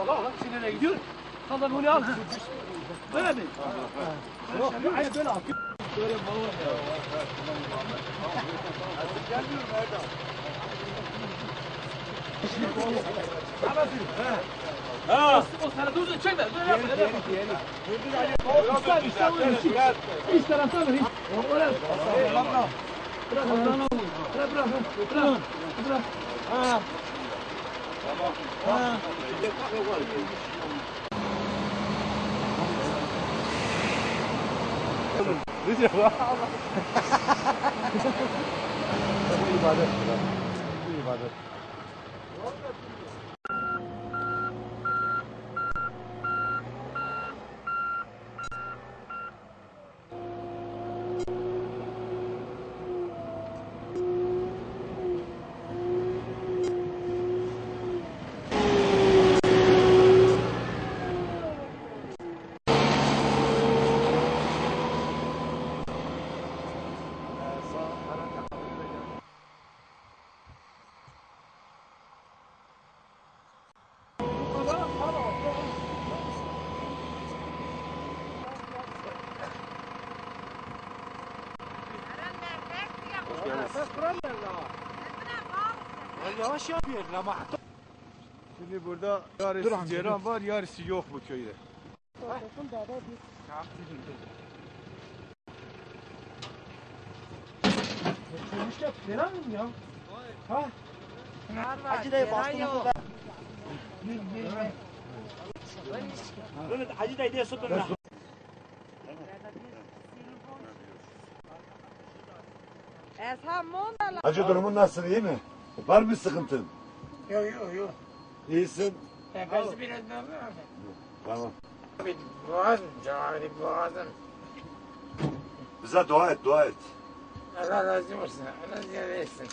Bak şimdi nereye gidiyor? Kaldan onu al. Böyle mi? Hayır böyle al. Böyle balı var ya. Gelmiyorum Erdal. Ha. O sana dur çekme. Böyle yap. İç taraftan mı? Oraya. Bırak oradan al. Bırak. Ha. Tamam. Ha. Ne diyor bu? Bu ibadet. Bu ibadet. Yavaş yapıyor ama. Şimdi burada yarısı ceyran var, yarısı yok bu köyde. Çölmüşler ceyran mı ya? Ha? Hacı dayı bastığını da. Hacı dayı diye sütün. Hacı durumun nasıl, iyi mi? Var mı sıkıntın? Yok. İyisin. Nefesi biraz daha var. Tamam. Boğazım, cari boğazım. Bize dua et, dua et. Allah razı olsun, Allah ziyaret etsin.